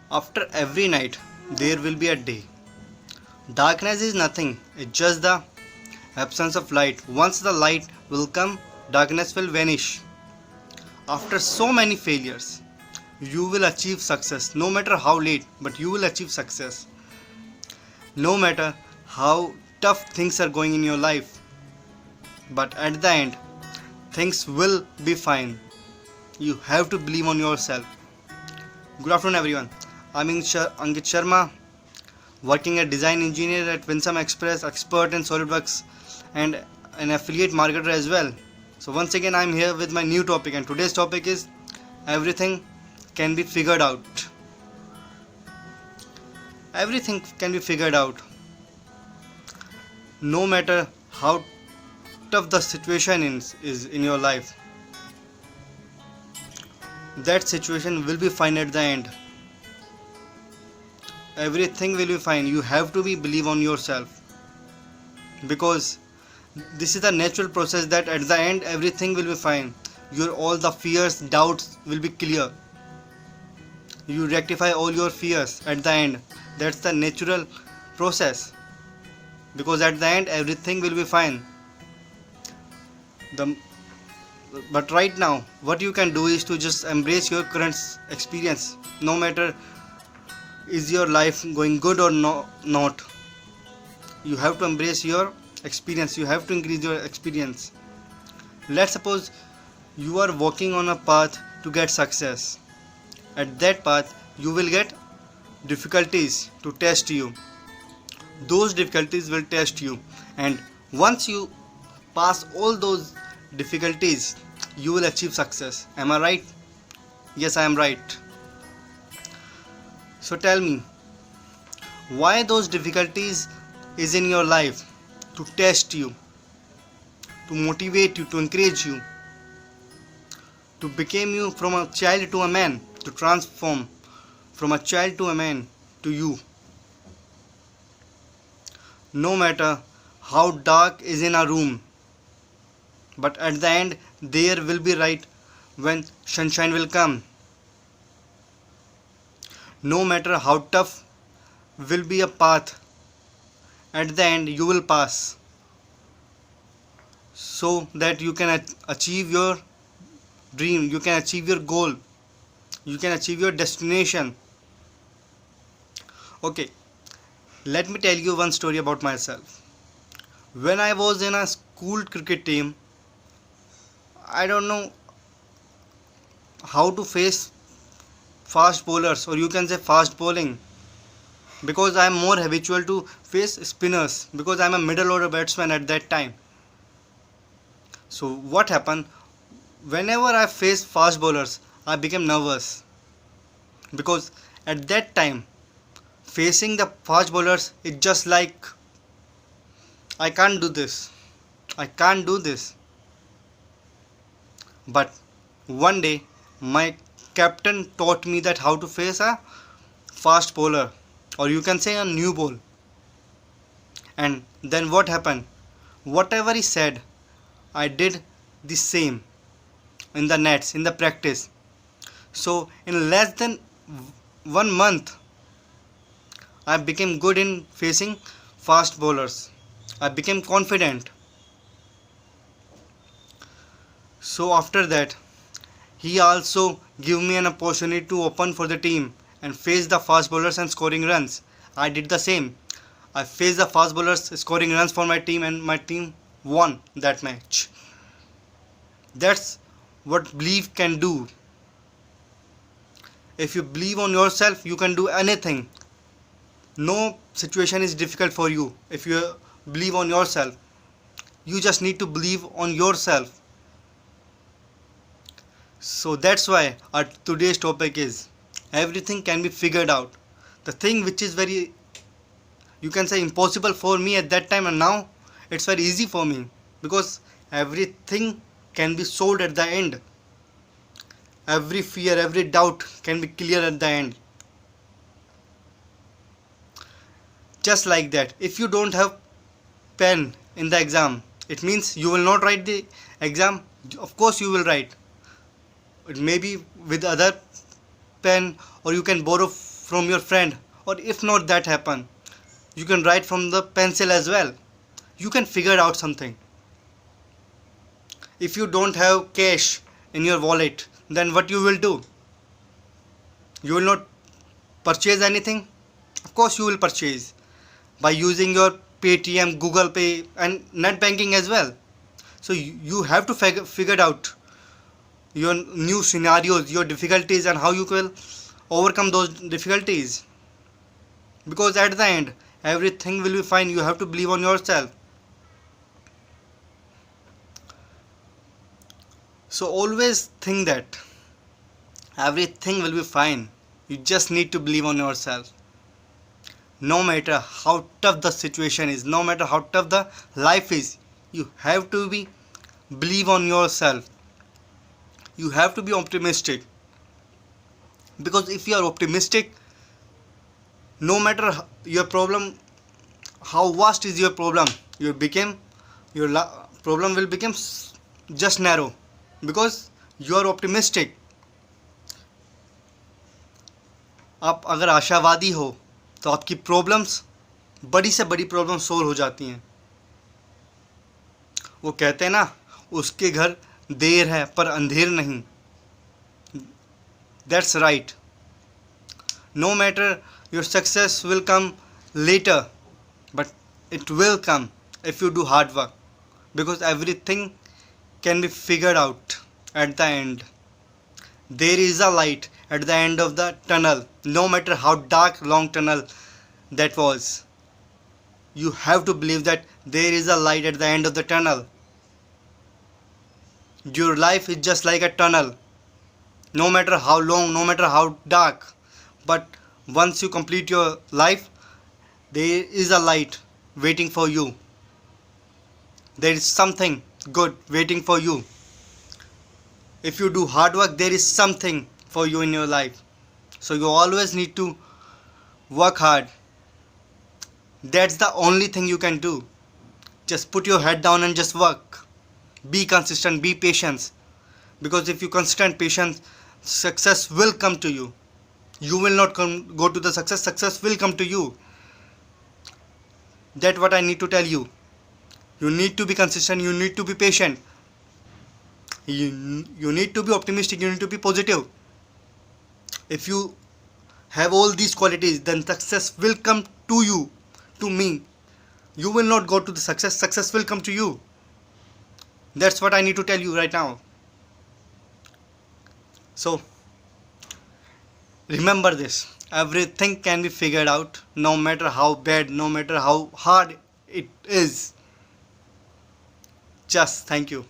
After every night, there will be a day. Darkness is nothing, it's just the absence of light. Once the light will come, darkness will vanish. After so many failures, you will achieve success. No matter how late, but you will achieve success. No matter how tough things are going in your life, but at the end, things will be fine. You have to believe on yourself. Good afternoon, everyone. I'm Ankit Sharma, working as design engineer at Winsome Express, expert in SolidWorks, and an affiliate marketer as well. So once again, I'm here with my new topic, and today's topic is everything can be figured out. Everything can be figured out, no matter how tough the situation is in your life. That situation will be fine at the end. Everything will be fine. You have to believe on yourself, because this is the natural process that at the end everything will be fine. Your all the fears, doubts will be clear. You rectify all your fears at the end. That's the natural process, because at the end everything will be fine. The but right now what you can do is to just embrace your current experience. No matter is your life going good or not, you have to embrace your experience. You have to increase your experience. Let's suppose you are walking on a path to get success. At that path you will get difficulties to test you. Those difficulties will test you, and once you pass all those difficulties, you will achieve success. Am I right? Yes, I am right. So tell me, why those difficulties is in your life? To test you, to motivate you, to encourage you, to become you from a child to a man, to transform from a child to a man to you. No matter how dark is in a room, but at the end there will be light when sunshine will come. No matter how tough will be a path, at the end you will pass, so that you can achieve your dream, you can achieve your goal, you can achieve your destination. Okay, let me tell you one story about myself. When I was in a school cricket team, I don't know how to face fast bowlers, or you can say fast bowling, because I am more habitual to face spinners, because I am a middle order batsman at that time. So what happened, whenever I faced fast bowlers, I became nervous, because at that time facing the fast bowlers is just like, I can't do this, I can't do this. But one day my captain taught me that how to face a fast bowler, or you can say a new ball. And then what happened, whatever he said, I did the same in the nets, in the practice. So in less than 1 month I became good in facing fast bowlers. I became confident. So after that, he also gave me an opportunity to open for the team and face the fast bowlers and scoring runs. I did the same. I faced the fast bowlers scoring runs for my team, and my team won that match. That's what belief can do. If you believe on yourself, you can do anything. No situation is difficult for you if you believe on yourself. You just need to believe on yourself. So that's why our today's topic is everything can be figured out. The thing which is very, you can say, impossible for me at that time, and now it's very easy for me, because everything can be solved at the end. Every fear, every doubt can be clear at the end. Just like that, if you don't have pen in the exam, it means you will not write the exam. Of course you will write. It may be with other pen, or you can borrow from your friend, or if not that happen, you can write from the pencil as well. You can figure out something. If you don't have cash in your wallet, then what you will do? You will not purchase anything? Of course you will purchase by using your Paytm, Google Pay and net banking as well. So you have to figure out your new scenarios, your difficulties, and how you will overcome those difficulties. Because at the end, everything will be fine. You have to believe on yourself. So always think that everything will be fine. You just need to believe on yourself. No matter how tough the situation is, no matter how tough the life is, you have to be believe on yourself. You have to be optimistic. Because if you are optimistic, no matter your problem, how vast is your problem, problem will become just narrow, because you are optimistic. आप अगर आशावादी हो तो आपकी problems, बड़ी से बड़ी problem solve हो जाती हैं. वो कहते हैं ना, उसके घर देर है पर अंधेर नहीं. That's right. No matter your success will come later, but it will come if you do hard work, because everything can be figured out at the end. There is a light at the end of the tunnel, no matter how dark long tunnel that was. You have to believe that there is a light at the end of the tunnel. Your life is just like a tunnel, no matter how long, no matter how dark, but once you complete your life, there is a light waiting for you. There is something good waiting for you. If you do hard work, there is something for you in your life. So you always need to work hard. That's the only thing you can do. Just put your head down and just work. Be consistent, be patient. Because if you consistent, patient, success will come to you. You will not go to the success. Success will come to you. That's what I need to tell you. You need to be consistent. You need to be patient. You need to be optimistic. You need to be positive. If you have all these qualities, then success will come to you, to me. You will not go to the success. Success will come to you. That's what I need to tell you right now. So remember this, everything can be figured out, no matter how bad, no matter how hard it is. Just thank you.